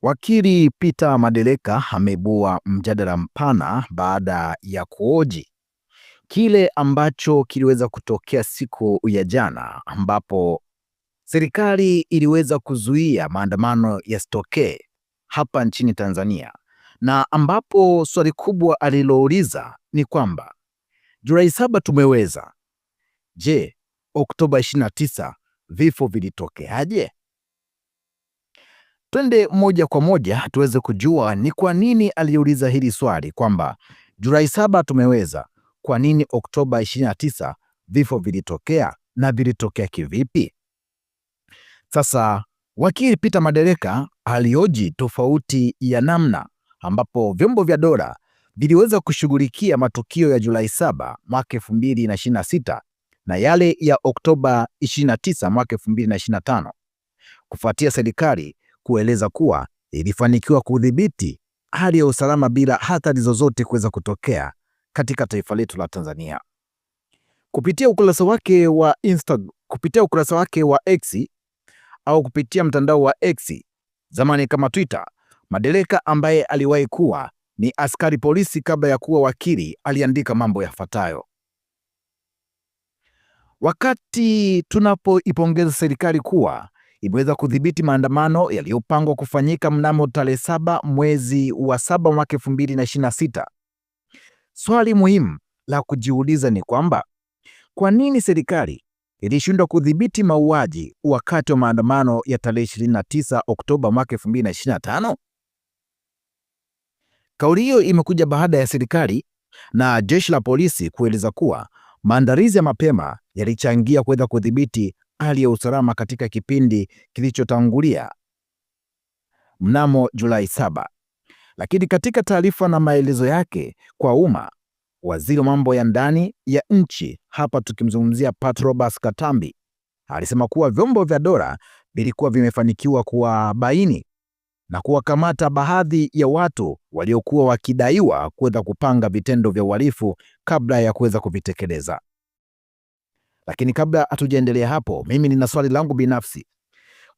Wakili Peter Madereka ameibua mjadala mpana baada ya kuhoji kile ambacho kiliweza kutokea siku ya jana, ambapo serikali iliweza kuzuia maandamano yasitokee hapa nchini Tanzania, na ambapo swali kubwa alilouliza ni kwamba Julai 7 tumeweza, je, Oktoba 29 vifo vilitokeaje? Twende moja kwa moja tuweze kujua ni kwa nini aliuliza hili swali kwamba Julai 7 tumeweza, kwa nini Oktoba 29 vifo vilitokea na vilitokea kivipi? Sasa wakili Peter Madereka alioji tofauti ya namna ambapo vyombo vya dola viliweza kushughulikia matukio ya Julai 7 mwaka 2026 na yale ya Oktoba 29 mwaka 2025 kufuatia serikali kueleza kuwa ilifanikiwa kudhibiti hali ya usalama bila hatari zozote kuweza kutokea katika taifa letu la Tanzania. Kupitia ukurasa wake wa kupitia ukurasa wake wa X au kupitia mtandao wa X, zamani kama Twitter, Madereka ambaye aliwahi kuwa ni askari polisi kabla ya kuwa wakili aliandika mambo yafuatayo: wakati tunapoipongeza serikali kuwa imeweza kudhibiti maandamano yaliyopangwa kufanyika mnamo tarehe 7 mwezi wa 7 mwaka 2026, swali muhimu la kujiuliza ni kwamba kwa nini serikali ilishindwa kudhibiti mauaji wakati wa maandamano ya tarehe 29 Oktoba mwaka 2025? Kauli hiyo imekuja baada ya serikali na jeshi la polisi kueleza kuwa maandalizi ya mapema yalichangia kuweza kudhibiti hali ya usalama katika kipindi kilichotangulia mnamo Julai 7. Lakini katika taarifa na maelezo yake kwa umma, waziri wa mambo ya ndani ya nchi, hapa tukimzungumzia Patrobas Katambi, alisema kuwa vyombo vya dola vilikuwa vimefanikiwa kuwabaini na kuwakamata baadhi ya watu waliokuwa wakidaiwa kuweza kupanga vitendo vya uhalifu kabla ya kuweza kuvitekeleza. Lakini kabla hatujaendelea hapo, mimi nina swali langu binafsi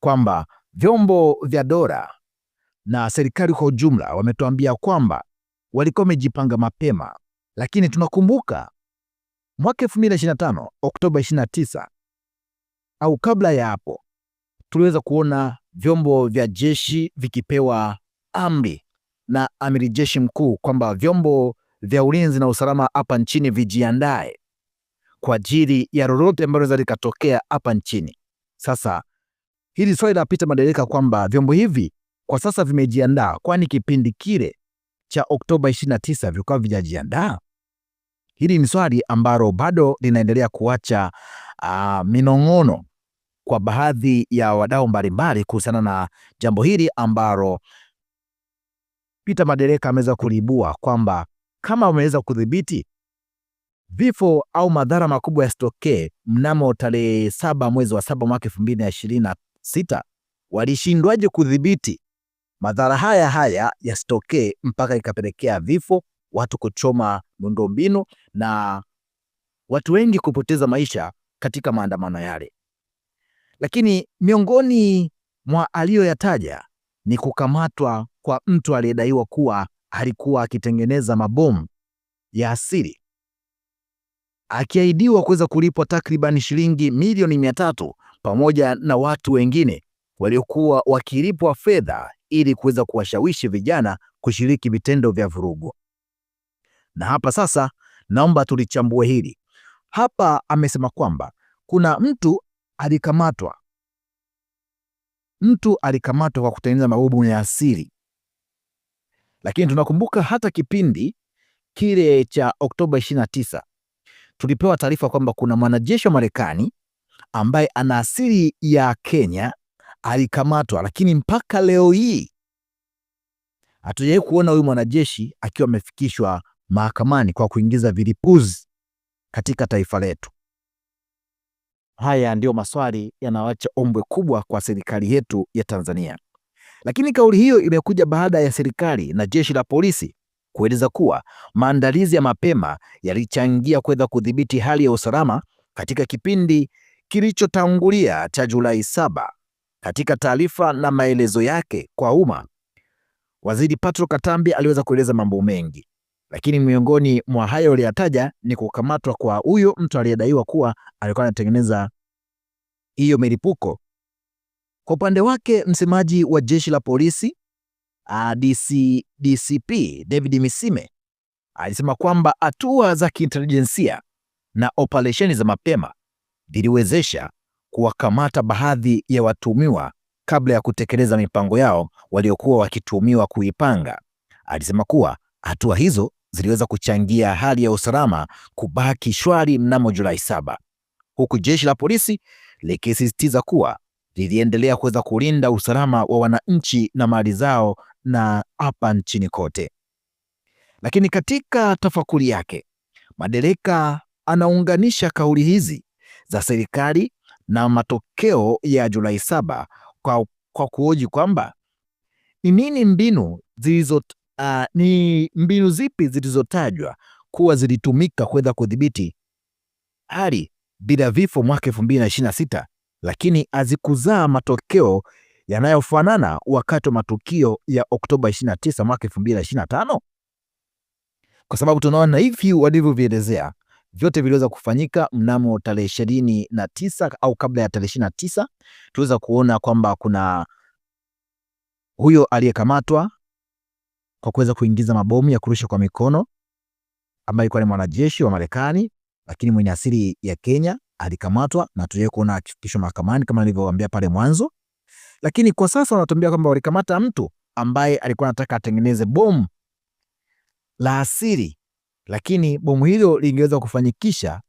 kwamba vyombo vya dola na serikali kwa ujumla wametuambia kwamba walikuwa wamejipanga mapema, lakini tunakumbuka mwaka 2025 Oktoba 29 au kabla ya hapo tuliweza kuona vyombo vya jeshi vikipewa amri na amiri jeshi mkuu kwamba vyombo vya ulinzi na usalama hapa nchini vijiandae kwa ajili ya lolote ambalo linaweza likatokea hapa nchini. Sasa hili swali la Peter Madereka kwamba vyombo hivi kwa sasa vimejiandaa, kwani kipindi kile cha Oktoba 29 vilikuwa vijajiandaa? Hili ni swali ambalo bado linaendelea kuacha minong'ono kwa baadhi ya wadau mbalimbali kuhusiana na jambo hili ambalo Peter Madereka ameweza kulibua kwamba kama wameweza kudhibiti vifo au madhara makubwa yasitokee mnamo tarehe 7 mwezi wa 7 mwaka 2026, walishindwaje kudhibiti madhara haya yasitokee mpaka ikapelekea vifo, watu kuchoma miundombinu na watu wengi kupoteza maisha katika maandamano yale? Lakini miongoni mwa aliyoyataja ni kukamatwa kwa mtu aliyedaiwa kuwa alikuwa akitengeneza mabomu ya asili, akiahidiwa kuweza kulipwa takriban shilingi milioni 300 pamoja na watu wengine waliokuwa wakilipwa fedha ili kuweza kuwashawishi vijana kushiriki vitendo vya vurugu. Na hapa sasa naomba tulichambue hili. Hapa amesema kwamba kuna mtu alikamatwa kwa kutengeneza mabomu ya asili, lakini tunakumbuka hata kipindi kile cha Oktoba 29 tulipewa taarifa kwamba kuna mwanajeshi wa Marekani ambaye ana asili ya Kenya alikamatwa, lakini mpaka leo hii hatujawahi kuona huyu mwanajeshi akiwa amefikishwa mahakamani kwa kuingiza vilipuzi katika taifa letu. Haya ndio maswali yanayoacha ombwe kubwa kwa serikali yetu ya Tanzania. Lakini kauli hiyo imekuja baada ya serikali na jeshi la polisi kueleza kuwa maandalizi ya mapema yalichangia kuweza kudhibiti hali ya usalama katika kipindi kilichotangulia cha Julai 7. Katika taarifa na maelezo yake kwa umma, Waziri Patrick Katambi aliweza kueleza mambo mengi, lakini miongoni mwa hayo aliyataja ni kukamatwa kwa huyo mtu aliyedaiwa kuwa alikuwa anatengeneza hiyo milipuko. Kwa upande wake, msemaji wa jeshi la polisi DCP David Misime alisema kwamba hatua za kiintelijensia na operesheni za mapema viliwezesha kuwakamata baadhi ya watuhumiwa kabla ya kutekeleza mipango yao waliokuwa wakituhumiwa kuipanga. Alisema kuwa hatua hizo ziliweza kuchangia hali ya usalama kubaki shwari mnamo Julai 7, huku jeshi la polisi likisisitiza kuwa liliendelea kuweza kulinda usalama wa wananchi na mali zao na hapa nchini kote. Lakini katika tafakuri yake, Madereka anaunganisha kauli hizi za serikali na matokeo ya Julai 7 kwa kuhoji kwamba ni mbinu zipi zilizotajwa kuwa zilitumika kuweza kudhibiti hali bila vifo mwaka 2026, lakini hazikuzaa matokeo yanayofanana wakati wa matukio ya Oktoba 29 mwaka 2025, kwa sababu tunaona hivi walivyovielezea vyote viliweza kufanyika mnamo tarehe 29 au kabla ya tarehe 29. Tuweza kuona kwamba kuna huyo aliyekamatwa kwa kuweza kuingiza mabomu ya kurusha kwa mikono ambaye alikuwa ni mwanajeshi wa Marekani lakini mwenye asili ya Kenya, alikamatwa na tuliye kuona akifikishwa mahakamani kama nilivyowaambia pale mwanzo. Lakini kwa sasa wanatuambia kwamba walikamata mtu ambaye alikuwa anataka atengeneze bomu la asili, lakini bomu hilo lingeweza kufanyikisha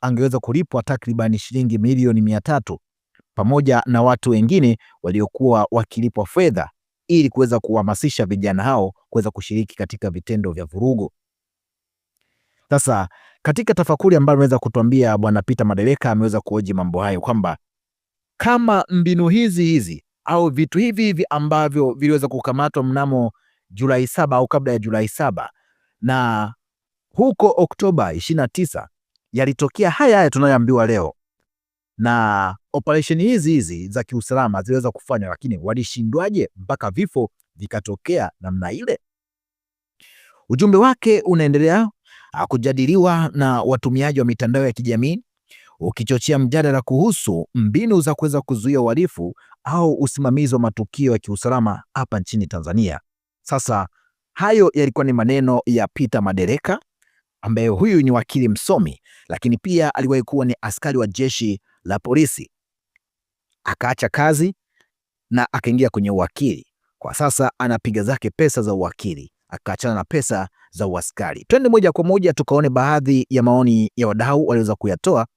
angeweza kulipwa takriban shilingi milioni 300 pamoja na watu wengine waliokuwa wakilipwa fedha ili kuweza kuhamasisha vijana hao kuweza kushiriki katika vitendo vya vurugu. Sasa katika tafakuri ambayo ameweza kutuambia Bwana Peter Madereka, ameweza kuhoji mambo hayo kwamba kama mbinu hizi au vitu hivi ambavyo viliweza kukamatwa mnamo Julai 7 au kabla ya Julai 7 na huko Oktoba 29 yalitokea haya tunayoambiwa leo, na operesheni hizi za kiusalama ziliweza kufanywa, lakini walishindwaje mpaka vifo vikatokea namna ile? Ujumbe wake unaendelea kujadiliwa na watumiaji wa mitandao ya kijamii, ukichochea mjadala kuhusu mbinu za kuweza kuzuia uhalifu au usimamizi wa matukio ya kiusalama hapa nchini Tanzania. Sasa hayo yalikuwa ni maneno ya Peter Madereka, ambaye huyu ni wakili msomi, lakini pia aliwahi kuwa ni askari wa jeshi la polisi, akaacha kazi na akaingia kwenye uwakili. Kwa sasa anapiga zake pesa za uwakili, akaachana na pesa za uaskari. Twende moja kwa moja tukaone baadhi ya maoni ya wadau waliweza kuyatoa.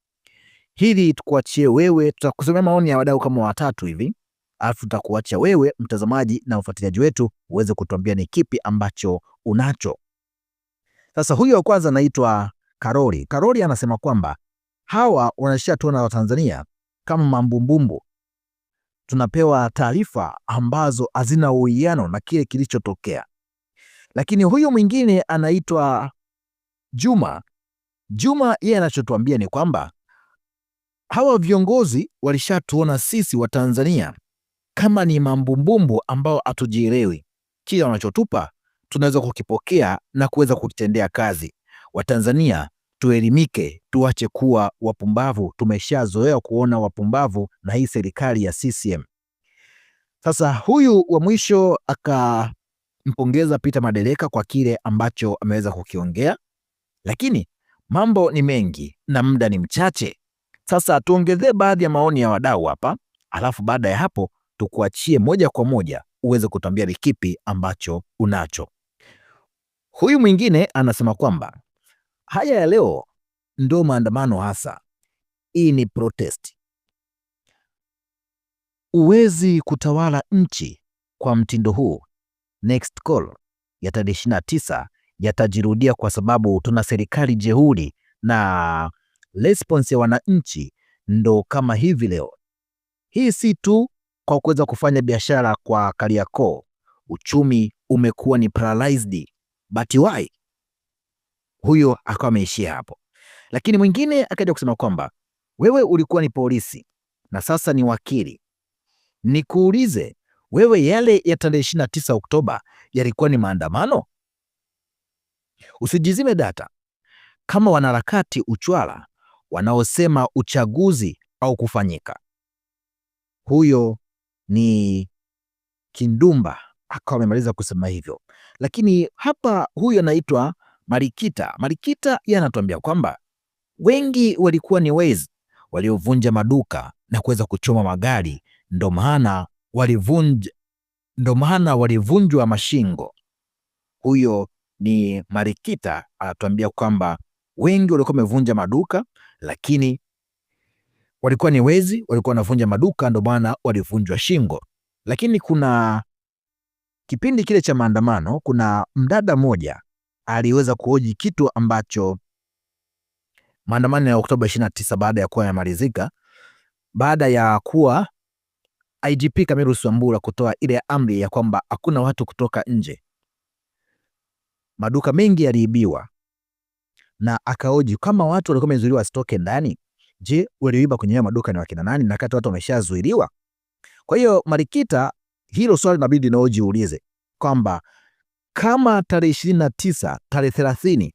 Hili tukuachie wewe, tutakusomea maoni ya wadau kama 3 hivi, alafu tutakuacha wewe mtazamaji na ufuatiliaji wetu uweze kutuambia ni kipi ambacho unacho. Sasa huyo wa kwanza anaitwa Karoli. Karoli anasema kwamba hawa wanashatuona Watanzania kama mambumbumbu, tunapewa taarifa ambazo hazina uwiano na kile kilichotokea. Lakini huyu mwingine anaitwa Juma. Juma yeye anachotuambia ni kwamba hawa viongozi walishatuona sisi wa Tanzania kama ni mambumbumbu ambao hatujielewi. Kile wanachotupa tunaweza kukipokea na kuweza kukitendea kazi. Watanzania tuelimike, tuache kuwa wapumbavu. Tumeshazoea kuona wapumbavu na hii serikali ya CCM. Sasa huyu wa mwisho akampongeza Peter Madereka kwa kile ambacho ameweza kukiongea, lakini mambo ni mengi na muda ni mchache. Sasa tuongezee baadhi ya maoni ya wadau hapa, alafu baada ya hapo tukuachie moja kwa moja uweze kutuambia ni kipi ambacho unacho. Huyu mwingine anasema kwamba haya ya leo ndio maandamano hasa. Hii ni protest. Uwezi kutawala nchi kwa mtindo huu. Next call ya tarehe 29 yatajirudia kwa sababu tuna serikali jeuri na response ya wananchi ndo kama hivi leo. Hii si tu kwa kuweza kufanya biashara kwa Kariakoo. Uchumi umekuwa ni paralyzed. But why? Huyo akawa ameishia hapo. Lakini mwingine akaja kusema kwamba wewe ulikuwa ni polisi na sasa ni wakili. Nikuulize, wewe, yale ya tarehe 29 Oktoba yalikuwa ni maandamano? Usijizime data kama wanaharakati uchwala wanaosema uchaguzi au kufanyika. Huyo ni Kindumba akawa amemaliza kusema hivyo, lakini hapa huyo anaitwa Marikita. Marikita yeye anatuambia kwamba wengi walikuwa ni wezi waliovunja maduka na kuweza kuchoma magari, ndo maana walivunjwa mashingo. Huyo ni Marikita anatuambia kwamba wengi walikuwa wamevunja maduka, lakini walikuwa ni wezi, walikuwa wanavunja maduka, ndo maana walivunjwa shingo. Lakini kuna kipindi kile cha maandamano, kuna mdada mmoja aliweza kuhoji kitu ambacho maandamano ya Oktoba 29 baada ya kuwa yamalizika, baada ya kuwa IGP Camillus Wambura kutoa ile amri ya kwamba hakuna watu kutoka nje, maduka mengi yaliibiwa, na akahoji kama watu walikuwa wamezuiliwa wasitoke ndani, je, walioiba kwenye maduka ni wakina nani na kati watu wameshazuiliwa? Kwa hiyo Marikita, hilo swali inabidi na ujiulize kwamba kama tarehe 29, tarehe 30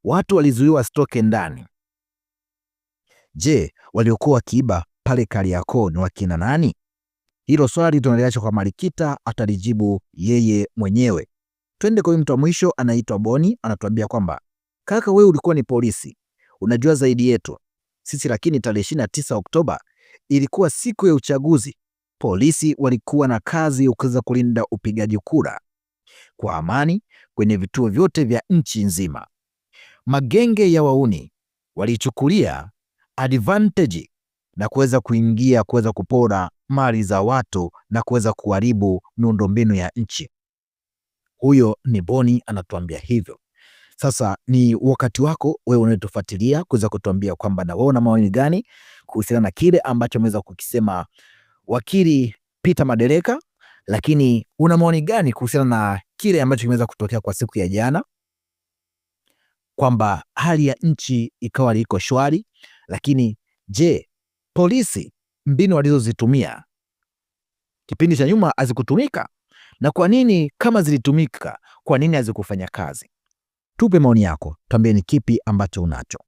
watu walizuiwa wasitoke ndani, je, waliokuwa wakiiba pale Kariakoo ni wakina nani? Hilo swali tunaliacha kwa Marikita, atalijibu yeye mwenyewe. Twende kwa mtu wa mwisho, anaitwa Boni, anatuambia kwamba kaka, wewe ulikuwa ni polisi, unajua zaidi yetu sisi, lakini tarehe 29 Oktoba ilikuwa siku ya uchaguzi. Polisi walikuwa na kazi ya kuweza kulinda upigaji kura kwa amani kwenye vituo vyote vya nchi nzima. Magenge ya wauni walichukulia advantage na kuweza kuingia, kuweza kupora mali za watu na kuweza kuharibu miundombinu ya nchi. Huyo ni Boni anatuambia hivyo. Sasa ni wakati wako wewe unatufuatilia kuweza kutuambia kwamba na wewe una maoni gani kuhusiana na kile ambacho ameweza kukisema wakili Peter Madereka, lakini una maoni gani kuhusiana na kile ambacho kimeweza kutokea kwa siku ya jana, kwamba hali ya nchi ikawa liko shwari, lakini je, polisi mbinu walizozitumia kipindi cha nyuma hazikutumika? Na kwa nini kama zilitumika, kwa nini hazikufanya kazi? Tupe maoni yako, tuambie ni kipi ambacho unacho.